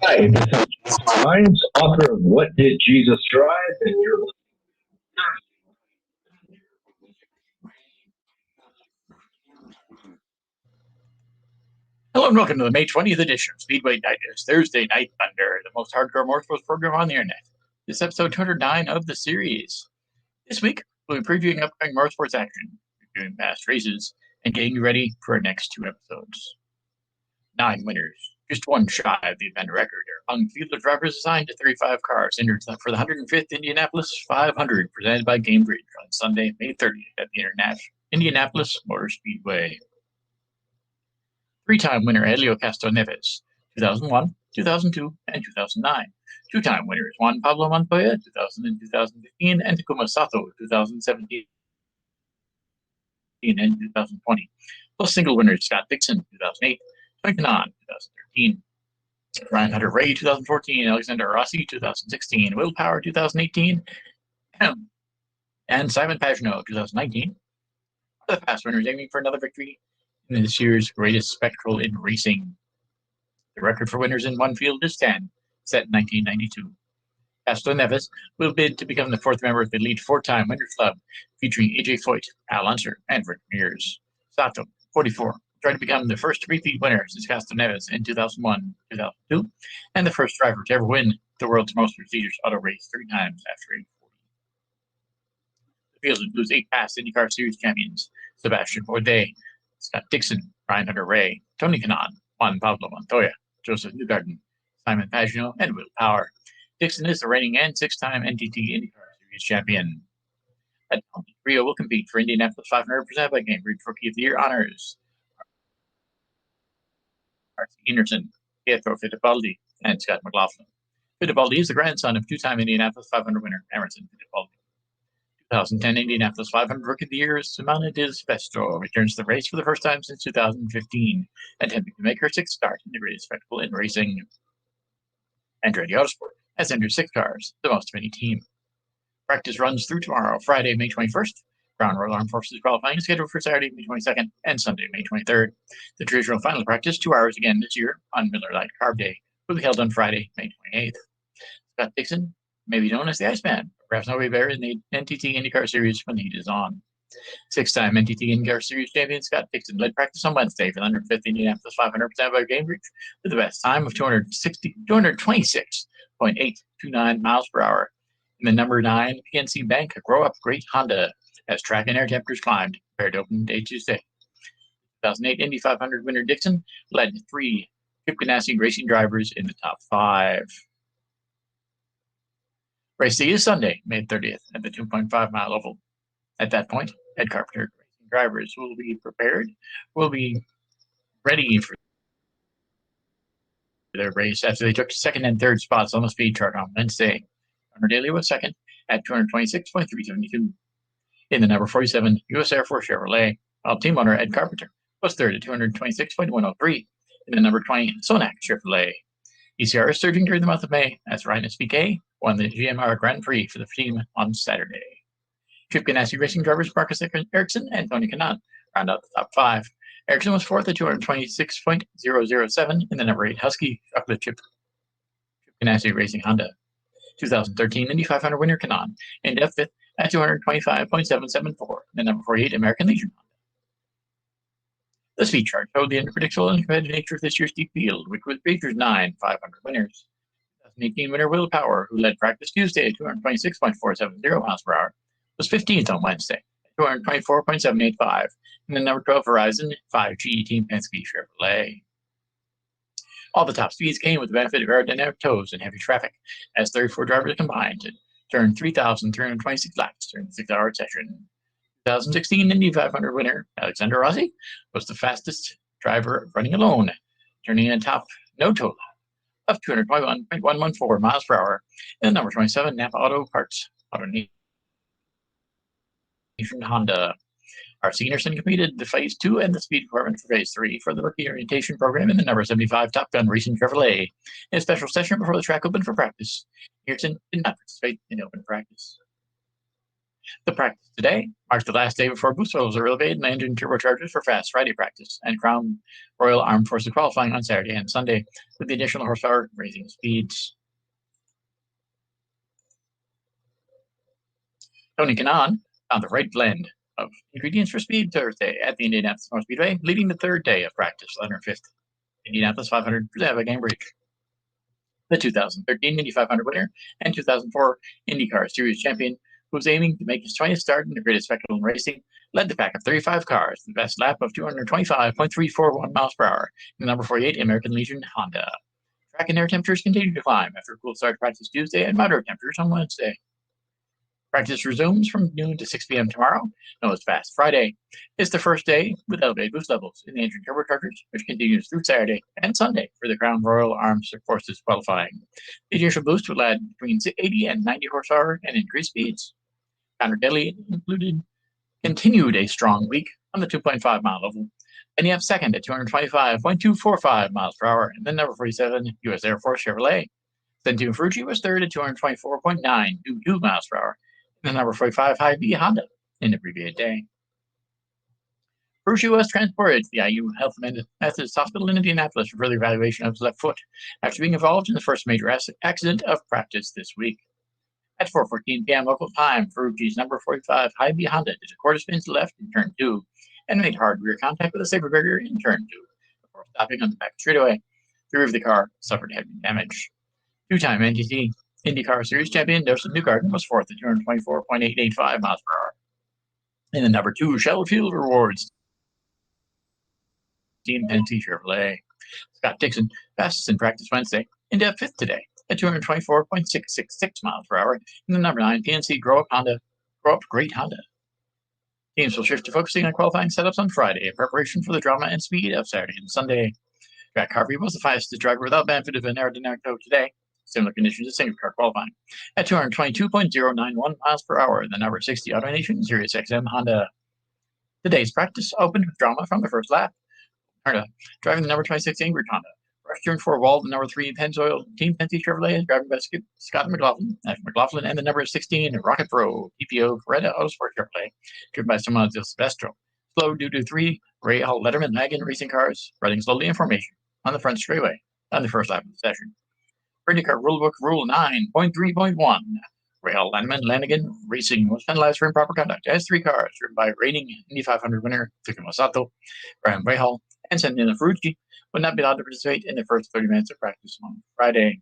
Hi, this is Jason Rhymes, author of What Did Jesus Drive? And you're Hello and welcome to the May 20th edition of Speedway Digest, Thursday Night Thunder, the most hardcore motorsports program on the internet. This is episode 209 of the series. This week, we'll be previewing upcoming motorsports action, reviewing past races, and getting you ready for our next two episodes. 9 winners, just one shy of the event record, are among field of drivers assigned to 35 cars entered for the 105th Indianapolis 500, presented by Gamebridge on Sunday, May 30th at the Indianapolis Motor Speedway. Three-time winner Helio Castroneves, 2001, 2002, and 2009. Two-time winners Juan Pablo Montoya, 2000 and 2015, and Takuma Sato, 2017 and 2020. Plus single winners Scott Dixon, 2008, Tony Kanaan, 2013, Ryan Hunter-Reay, 2014, Alexander Rossi, 2016, Will Power, 2018, and Simon Pagenaud, 2019. The past winners aiming for another victory in this year's greatest spectacle in racing. The record for winners in one field is 10, set in 1992. Castroneves will bid to become the fourth member of the elite four-time Winners Club, featuring AJ Foyt, Al Unser, and Rick Mears. Sato, 44, tried to become the first repeat winner since Castroneves in 2001, 2002, and the first driver to ever win the world's most prestigious auto race 3 times after age 40. The field includes 8 past IndyCar Series champions: Sebastian Bourdais, Scott Dixon, Ryan Hunter-Reay, Tony Kanaan, Juan Pablo Montoya, Joseph Newgarden, Simon Pagenaud, and Will Power. Dixon is the reigning and 6-time NTT IndyCar Series champion. That trio will compete for Indianapolis 500 presented by Gamebridge Rookie of the Year honors. R.C. Anderson, Pietro Fittipaldi, and Scott McLaughlin. Fittipaldi is the grandson of 2-time Indianapolis 500 winner Emerson Fittipaldi. 2010 Indianapolis 500 Rookie of the Year Simona Di Silvestro returns to the race for the first time since 2015, attempting to make her 6th start in the greatest spectacle in racing. Andretti Autosport has entered 6 cars, the most of any team. Practice runs through tomorrow, Friday, May 21st. Ground Royal Armed Forces qualifying is scheduled for Saturday, May 22nd, and Sunday, May 23rd. The traditional final practice, 2 hours again this year on Miller Lite Carb Day, will be held on Friday, May 28th. Scott Dixon may be known as the Iceman, but perhaps nobody better in the NTT IndyCar Series when the heat is on. 6-time NTT IndyCar Series champion Scott Dixon led practice on Wednesday for the 105th Indianapolis 500 presented by Gamebridge with the best time of 226.829 miles per hour in the number 9 PNC Bank Grow-Up Great Honda as track and air temperatures climbed compared to open day Tuesday. 2008 Indy 500 winner Dixon led 3 Chip Ganassi racing drivers in the top 5. Race day is Sunday, May 30th, at the 2.5-mile oval. At that point, Ed Carpenter racing drivers will be ready for their race after they took 2nd and 3rd spots on the speed chart on Wednesday. Hunter Daly was 2nd at 226.372. In the number 47 U.S. Air Force Chevrolet, while team owner Ed Carpenter was 3rd at 226.103. In the number 20 Sonac Chevrolet. ECR is surging during the month of May as Ryan SPK won the GMR Grand Prix for the team on Saturday. Chip Ganassi racing drivers Marcus Ericsson and Tony Kanaan round out the top 5. Ericsson was 4th at 226.007 in the number 8 Husky Chocolate Chip Ganassi Racing Honda. 2013 Indy 500 winner Kanaan ended up 5th at 225.774 in the number 48 American Legion Honda. The speed chart showed the unpredictable and competitive nature of this year's deep field, which was features 9 500 winners. 2018 winner Will Power, who led practice Tuesday at 226.470 miles per hour, was 15th on Wednesday at 224.785 in the number 12 Verizon 5G Team Penske Chevrolet. All the top speeds came with the benefit of aerodynamic tows and heavy traffic, as 34 drivers combined to turn 3,326 laps during the 6-hour session. 2016 Indy 500 winner Alexander Rossi was the fastest driver running alone, turning in a top no-tow lap of 221.114 miles per hour in the number 27 Napa Auto Parts Auto Nation Honda. R.C. Anderson completed the Phase 2 and the speed department for Phase 3 for the rookie orientation program in the number 75 Top Gun Racing Chevrolet in a special session before the track opened for practice. Anderson did not participate in open practice. The practice today marks the last day before boost levels are elevated and engine turbochargers for fast Friday practice and Crown Royal Armed Forces qualifying on Saturday and Sunday with the additional horsepower raising speeds. Tony Kanaan found the right blend of ingredients for speed Thursday at the Indianapolis Motor Speedway, leading the third day of practice, 105th Indianapolis 500 Present Game Break. The 2013 Indy 500 winner and 2004 IndyCar Series champion, who was aiming to make his 20th start in the greatest spectacle in racing, led the pack of 35 cars, the best lap of 225.341 miles per hour in the number 48 American Legion Honda. Track and air temperatures continued to climb after a cool start to practice Tuesday and moderate temperatures on Wednesday. Practice resumes from noon to 6 p.m. tomorrow, known as Fast Friday. It's the first day with elevated boost levels in the engine turbochargers, which continues through Saturday and Sunday for the Crown Royal Armed Forces qualifying. The initial boost will add between 80 and 90 horsepower and increased speeds. Conor Daly continued a strong week on the 2.5 mile level, and he have second at 225.245 miles per hour, and then number 47 U.S. Air Force Chevrolet. Then Tim Ferrucci was third at 224.922 miles per hour. The number 45 Hy-Vee Honda in the abbreviated day. Ferrucci was transported to the IU Health Methodist Hospital in Indianapolis for further evaluation of his left foot after being involved in the first major accident of practice this week. At 4:14 p.m. local time, Ferrucci's number 45 Hy-Vee Honda did a quarter spin to the left in turn 2 and made hard rear contact with a safer barrier in turn 2 before stopping on the back straightaway. The rear of the car suffered heavy damage. Two-time IndyCar Series champion Dustin Newgarden was fourth at 224.885 miles per hour. In the number 2 Sheffield Rewards Team Penske Chevrolet. Scott Dixon, fastest in practice Wednesday, into fifth today at 224.666 miles per hour in the number 9 PNC Grow Up Great Honda. Teams will shift to focusing on qualifying setups on Friday in preparation for the drama and speed of Saturday and Sunday. Jack Harvey was the fastest driver without benefit of an aerodynamic toe today. Similar conditions to single car qualifying at 222.091 miles per hour in the number 60 AutoNation Sirius XM Honda. Today's practice opened with drama from the first lap. Honda driving the number 26 Ingrid Honda. Rush turn 4 wall, the number 3 Pennzoil Team Penske Chevrolet, driving by Scott McLaughlin, and the number 16 Rocket Pro PPO Beretta Autosport Chevrolet, driven by Simona Del Silvestro. Slow due to 3 Ray Hall Letterman wagon racing cars running slowly in formation on the front straightaway on the first lap of the session. IndyCar Rulebook Rule 9.3.1. Rahal Lanigan Racing was penalized for improper conduct as 3 cars driven by reigning Indy 500 winner Takuma Sato, Graham Rahal, and Santino Ferrucci would not be allowed to participate in the first 30 minutes of practice on Friday.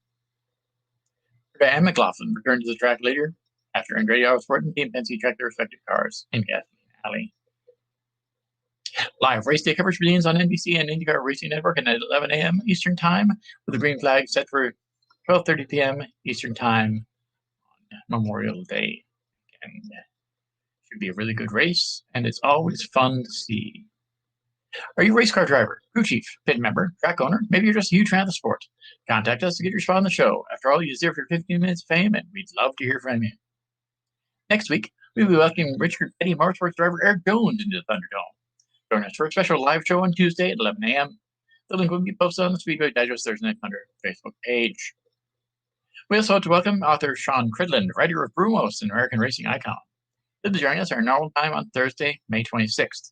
Graham McLaughlin returned to the track later after Andretti Autosport and Team Penske tracked their respective cars in Gasoline Alley. Live race day coverage begins on NBC and IndyCar Racing Network at 11 a.m. Eastern Time, with the green flag set for 12:30 p.m. Eastern Time on Memorial Day. And should be a really good race, and it's always fun to see. Are you a race car driver, crew chief, pit member, track owner? Maybe you're just a huge fan of the sport. Contact us to get your spot on the show. After all, you're there for 15 minutes of fame, and we'd love to hear from you. Next week, we'll be welcoming Richard Petty motorsports driver Eric Jones into the Thunderdome. Join us for a special live show on Tuesday at 11 a.m. The link will be posted on the Speedway Digest Thursday Night Thunder Facebook page. We also want to welcome author Sean Cridland, writer of Brumos, an American racing icon. He'll be joining us at our normal time on Thursday, May 26th.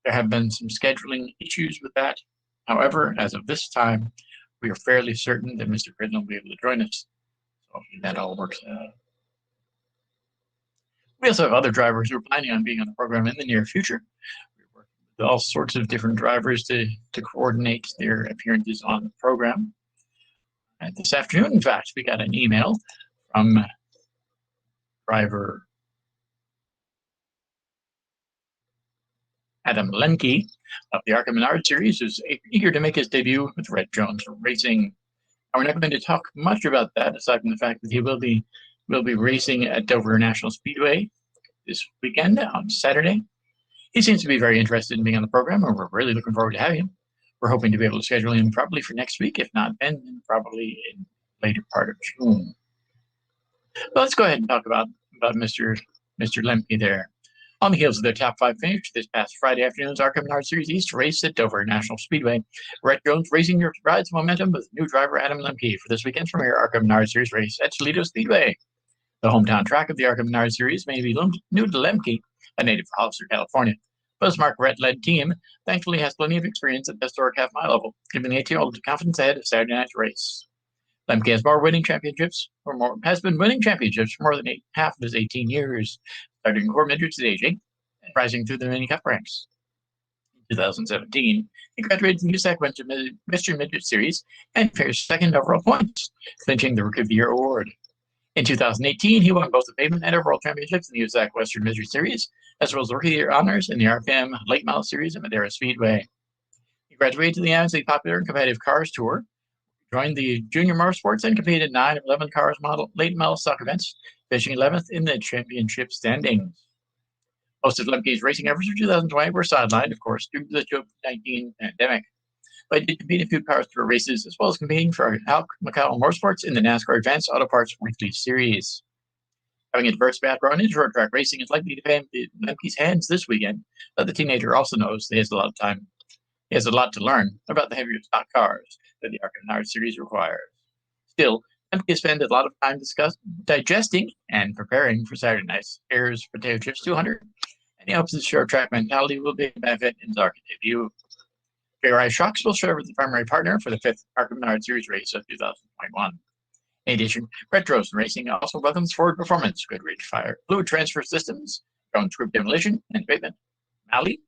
There have been some scheduling issues with that. However, as of this time, we are fairly certain that Mr. Cridland will be able to join us. So that all works out. We also have other drivers who are planning on being on the program in the near future. We're working with all sorts of different drivers to coordinate their appearances on the program. And this afternoon, in fact, we got an email from driver Adam Lemke of the ARCA Menard Series, who's eager to make his debut with Red Jones Racing. And we're not going to talk much about that, aside from the fact that he will be racing at Dover National Speedway this weekend on Saturday. He seems to be very interested in being on the program, and we're really looking forward to having him. We're hoping to be able to schedule him probably for next week, if not then, probably in the later part of June. But let's go ahead and talk about Mr. Lemke there. On the heels of their top 5 finish this past Friday afternoon's ARCA Menard Series East race at Dover National Speedway, Red Jones Racing rides momentum with new driver Adam Lemke for this weekend's premier ARCA Menard Series race at Toledo Speedway. The hometown track of the ARCA Menard Series may be new to Lemke, a native of Hollister, California, but his Mark Rett-led team thankfully has plenty of experience at the historic half-mile level, giving the 18-year-old confidence ahead of Saturday night's race. Lemke has been winning championships for more than half of his 18 years, starting in core midgets at age 8 and rising through the mini cup ranks. In 2017, he graduated from USAC Western Midget Series and finished second overall points, clinching the Rookie of the Year award. In 2018, he won both the pavement and overall championships in the USAC Western Midget Series, as well as the Rookie of the Year honors in the RPM Late Model Series at Madera Speedway. He graduated to the IMSA Popular and Competitive Cars Tour, joined the Junior Motorsports, and competed in 9 of 11 cars late model stock events, finishing 11th in the championship standings. Most of Lemke's racing efforts for 2020 were sidelined, of course, due to the COVID-19 pandemic. But he did compete in a few cars tour races, as well as competing for Al McCall Motorsports in the NASCAR Advanced Auto Parts Weekly Series. Having a diverse background in short track racing is likely to pay Lemke's hands this weekend, but the teenager also knows he has a lot of time. He has a lot to learn about the heavier stock cars that the ARCA Menard Series requires. Still, Lemke spends a lot of time digesting and preparing for Saturday night's Ayers Potato Chips 200, and he hopes his short track mentality will be a benefit in his ARCA debut. JRI Shocks will serve as the primary partner for the 5th ARCA Menard Series race of 2021. In addition, Brett Drosten Racing also welcomes Ford Performance, Goodrich Fire, Fluid Transfer Systems, Jones Group Demolition and Pavement, Malley,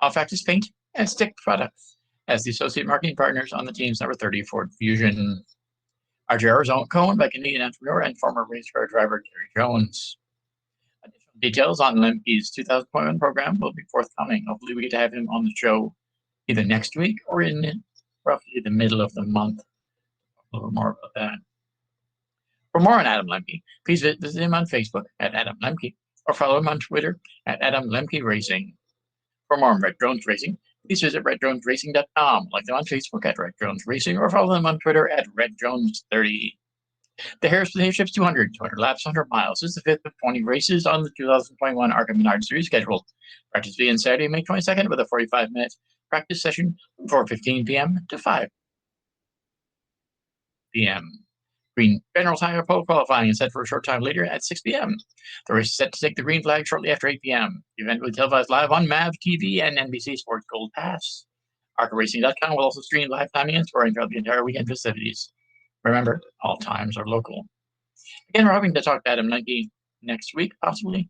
Off Axis Paint, and Stick Products as the associate marketing partners on the team's number 30 Ford Fusion. RJR is co-owned by Canadian entrepreneur and former race car driver Terry Jones. Additional details on Lemke's 2021 program will be forthcoming. Hopefully we get to have him on the show either next week or in roughly the middle of the month. A little more about that. For more on Adam Lemke, please visit him on Facebook at Adam Lemke or follow him on Twitter at Adam Lemke Racing. For more on Red Drones Racing, please visit redjonesracing.com, like them on Facebook at Red Jones Racing, or follow them on Twitter at RedJones30. The Harris Potato Chips 200 laps, 100 miles is the 5th of 20 races on the 2021 ARCA Menard Series schedule. Practice begins Saturday, May 22nd with a 45-minute practice session from 4:15 p.m. to 5 p.m. Green general tire pole qualifying is set for a short time later at 6 p.m. The race is set to take the green flag shortly after 8 p.m. The event will be televised live on MAV TV and NBC Sports Gold Pass. ARCARacing.com will also stream live timing and scoring throughout the entire weekend festivities. Remember, all times are local. Again, we're hoping to talk to Adam Lemke next week, possibly.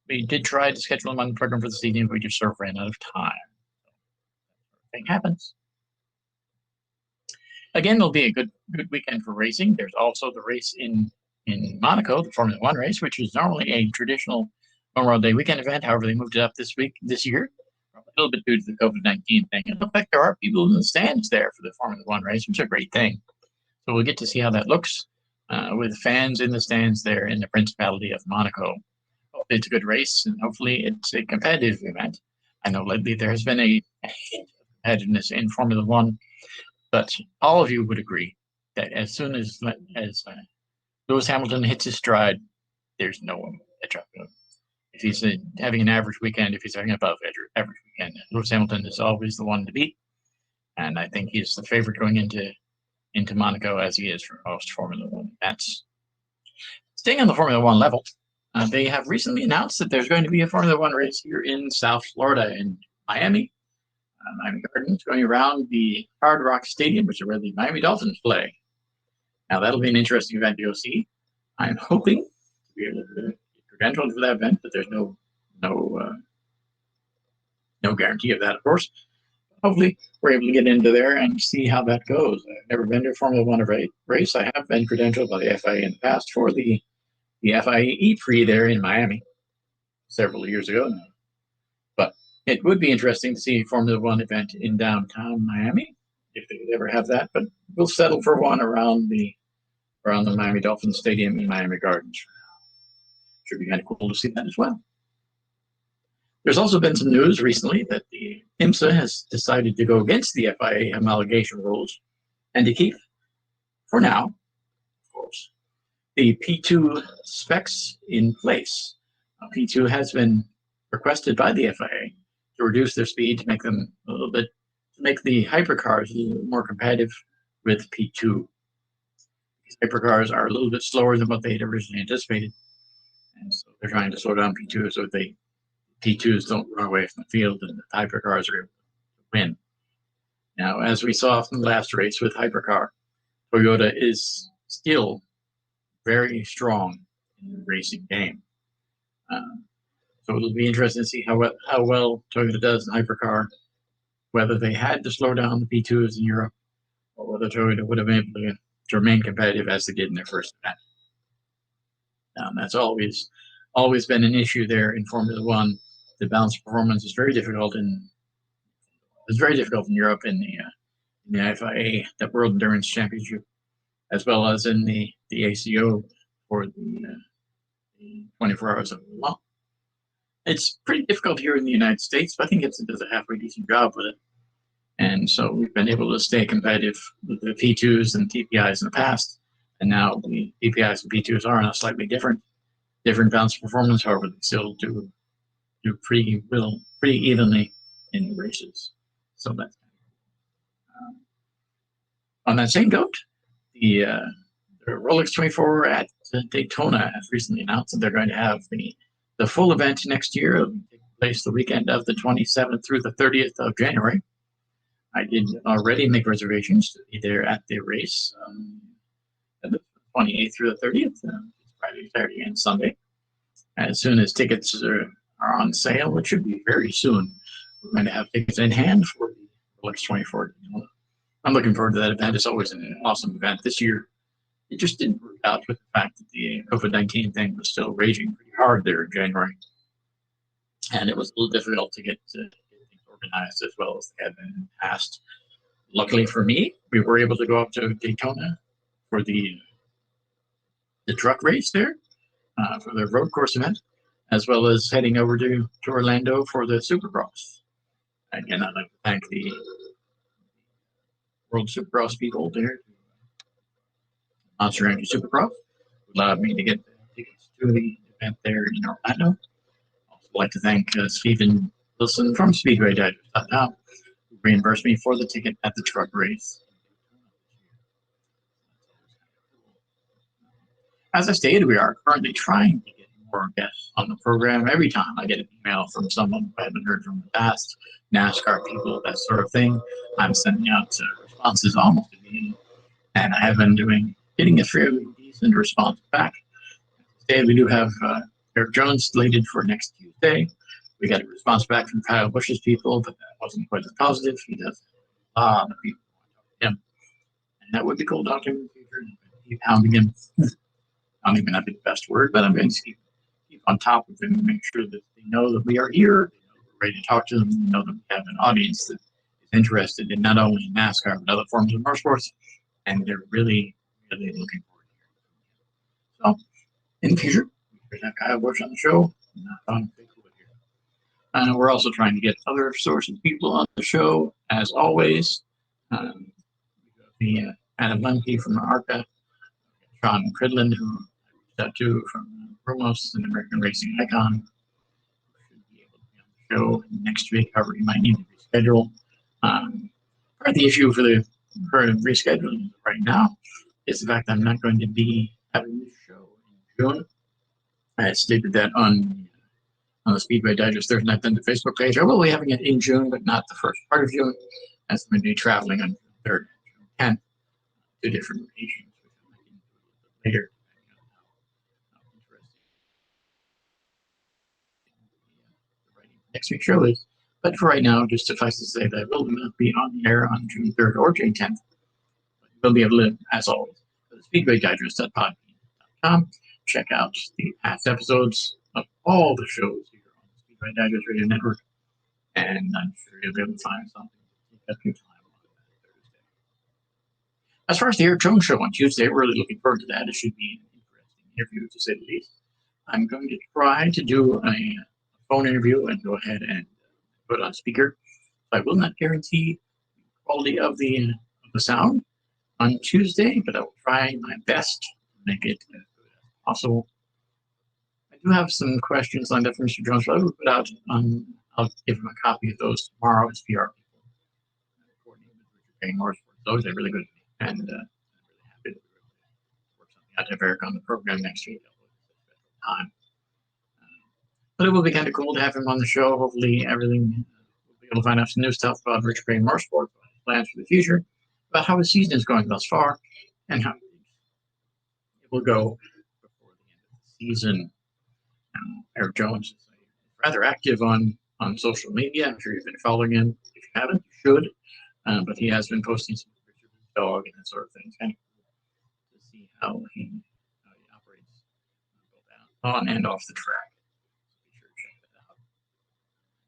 We did try to schedule him on the program for this evening, but we just sort of ran out of time. Thing happens. Again, it'll be a good weekend for racing. There's also the race in Monaco, the Formula One race, which is normally a traditional Memorial Day weekend event. However, they moved it up this year, a little bit due to the COVID-19 thing. It looks like there are people in the stands there for the Formula One race, which is a great thing. So we'll get to see how that looks with fans in the stands there in the Principality of Monaco. Hopefully it's a good race, and hopefully it's a competitive event. I know lately there has been a hint of competitiveness in Formula One, but all of you would agree that as soon as Lewis Hamilton hits his stride, there's no one to catch up to him. If he's having an average weekend, if he's having an above average weekend, Lewis Hamilton is always the one to beat. And I think he's the favorite going into Monaco, as he is for most Formula One events. Staying on the Formula One level, they have recently announced that there's going to be a Formula One race here in South Florida, in Miami. Miami Gardens, going around the Hard Rock Stadium, which is where the Miami Dolphins play. Now, that'll be an interesting event to go see. I'm hoping to be able to get credentialed for that event, but there's no guarantee of that, of course. Hopefully, we're able to get into there and see how that goes. I've never been to a Formula One race. I have been credentialed by the FIA in the past for the FIA E-Prix there in Miami several years ago now. But it would be interesting to see a Formula One event in downtown Miami, if they could ever have that. But we'll settle for one around the Miami Dolphins Stadium in Miami Gardens. Should be kind of cool to see that as well. There's also been some news recently that the IMSA has decided to go against the FIA homologation rules and to keep, for now, of course, the P2 specs in place. P2 has been requested by the FIA to reduce their speed to make them to make the hypercars a little more competitive with P2. These hypercars are a little bit slower than what they had originally anticipated, And so they're trying to slow down P2 so they P2s don't run away from the field and the hypercars are able to win. Now, as we saw from the last race with hypercar, Toyota is still very strong in the racing game. So it'll be interesting to see how well Toyota does in hypercar, whether they had to slow down the P2s in Europe, or whether Toyota would have been able to remain competitive as they did in their first event. That's always been an issue there in Formula One. The balance of performance is very difficult in Europe in the FIA, the World Endurance Championship, as well as in the ACO for the 24 Hours of Le Mans. It's pretty difficult here in the United States, but I think it does a halfway decent job with it. And so we've been able to stay competitive with the P2s and TPIs in the past. And now the TPIs and P2s are on a slightly different balance of performance. However, they still do pretty evenly in the races. So that's on that same note, the Rolex 24 at Daytona has recently announced that they're going to have the full event next year. It'll take place the weekend of the 27th through the 30th of January. I did already make reservations to be there at the race the 28th through the 30th, Friday, Saturday, and Sunday. As soon as tickets are on sale, which should be very soon, we're going to have tickets in hand for the Rolex 24. I'm looking forward to that event. It's always an awesome event. This year, it just didn't work out with the fact that the COVID-19 thing was still raging pretty hard there in January. And it was a little difficult to get things organized as well as they had been in the past. Luckily for me, we were able to go up to Daytona for the truck race there, for the road course event, as well as heading over to Orlando for the Supercross. Again, I'd like to thank the World Supercross people there, Monster Energy Supercross, who allowed me to get tickets to the event there in Orlando. Also like to thank Stephen Wilson from SpeedwayDigest.com, who reimbursed me for the ticket at the truck race. As I stated, we are currently trying to get more guests on the program. Every time I get an email from someone who I haven't heard from in the past, NASCAR people, that sort of thing, I'm sending out responses almost immediately. And I have been getting a fairly decent response back. Today we do have Eric Jones slated for next Tuesday. We got a response back from Kyle Busch's people, but that wasn't quite as positive. He does a lot of people want to talk to him. And that would be cool talking in the future. Keep hounding him. I don't even have the best word, but I'm going to keep on top of them and make sure that they know that we are here, they know we're ready to talk to them, they know that we have an audience that is interested in not only NASCAR but other forms of motorsports, and they're really, really looking forward to it. So, in the future, we're going to have Kyle Busch on the show. We're also trying to get other sources of people on the show, as always. The Adam Lemke from ARCA, Sean Cridland, who I reached out to from Rumos, an American racing icon, should be able to be on the show next week. However, he might need to reschedule. Part of the issue for rescheduling right now is the fact that I'm not going to be having this show in June. I stated that on the Speedway Digest Thursday Night Thunder Facebook page. I will be having it in June, but not the first part of June, as I'm going to be traveling on June 3rd and June 10th to different regions, which I might get into later. Next week's show is. But for right now, just suffice to say that I will not be on the air on June 3rd or June 10th. But you will be able to, as always, go to SpeedwayDigest.podbean.com. Check out the past episodes of all the shows here on the Speedway Digest Radio Network. And I'm sure you'll be able to find something to take up your time on Thursday. As far as the Eric Jones show on Tuesday, we're really looking forward to that. It should be an interesting interview, to say the least. I'm going to try to do a phone interview and go ahead and put it on speaker. I will not guarantee the quality of the sound on Tuesday, but I will try my best to make it as good as possible. I do have some questions lined up for Mr. Jones, but I will put out I'll give him a copy of those tomorrow as PR people. Coordinating with Richard Payne Motorsports. Those are really good to me, and I'm really happy to work something out to have Eric on the program next week. Time. But it will be kind of cool to have him on the show. Hopefully, everything we'll be able to find out some new stuff about Rich Gray Motorsports, plans for the future, about how his season is going thus far, and how it will go before the end of the season. Eric Jones is rather active on social media. I'm sure you've been following him. If you haven't, you should. But he has been posting some pictures of his dog and that sort of thing. It's kind of cool to see how he operates both on and off the track. Be sure to check that out.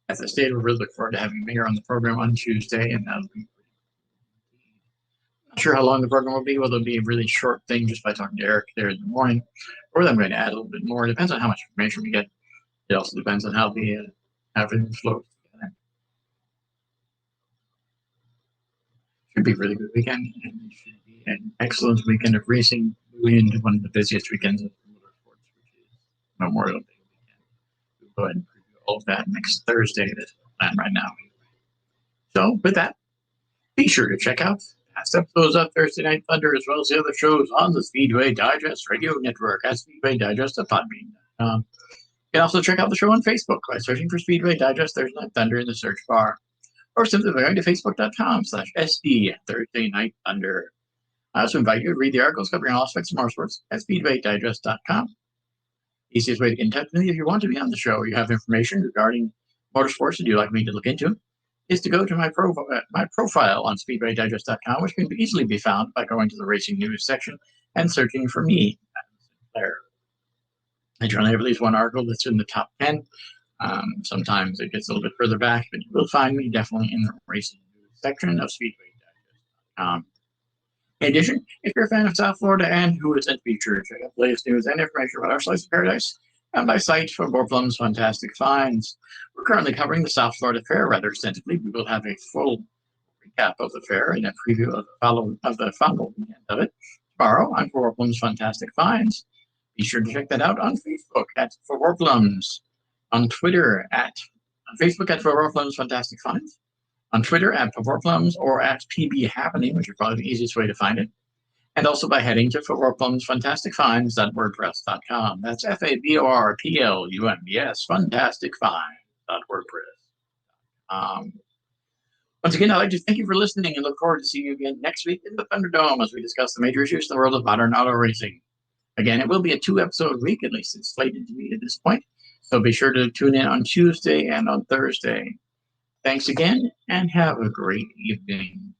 As I stated, we're really looking forward to having him here on the program on Tuesday, and that'll be not sure how long the program will be, whether it'll be a really short thing just by talking to Eric there in the morning, or whether I'm going to add a little bit more. It depends on how much information we get. It also depends on how everything flows together. Should be a really good weekend, and it should be an excellent weekend of racing, moving into one of the busiest weekends of motorsports, which is Memorial Day weekend. We'll go ahead and preview all of that next Thursday. That's the plan right now. So, with that, be sure to check out past episodes of Thursday Night Thunder, as well as the other shows on the Speedway Digest Radio Network at SpeedwayDigest.podbean.com. You can also check out the show on Facebook by searching for Speedway Digest Thursday Night Thunder in the search bar, or simply by going to facebook.com/SD Thursday Night Thunder. I also invite you to read the articles covering all aspects of motorsports at SpeedwayDigest.com. The easiest way to get in touch with me if you want to be on the show or you have information regarding motorsports and you'd like me to look into is to go to my profile on SpeedwayDigest.com, which can easily be found by going to the Racing News section and searching for me, Jason Sinclair. I generally have at least one article that's in the top 10. Sometimes it gets a little bit further back, but you will find me definitely in the Racing News section of SpeedwayDigest.com. In addition, if you're a fan of South Florida and who isn't, be sure to check out the latest news and information about our slice of paradise on my site for Borplum's Fantastic Finds. We're currently covering the South Florida Fair rather extensively. We will have a full recap of the fair and a preview of the final weekend of it tomorrow on Borplum's Fantastic Finds. Be sure to check that out on Facebook at Borplum's, on Twitter on Facebook at Borplum's Fantastic Finds, on Twitter at Borplum's or at PB Happening, which is probably the easiest way to find it. And also by heading to ForWorkPlumsFantasticFinds.wordpress.com. That's FABORPLUMBS, FantasticFinds.wordpress.com. Once again, I'd like to thank you for listening and look forward to seeing you again next week in the Thunderdome as we discuss the major issues in the world of modern auto racing. Again, it will be a 2-episode week, at least it's slated to be at this point. So be sure to tune in on Tuesday and on Thursday. Thanks again, and have a great evening.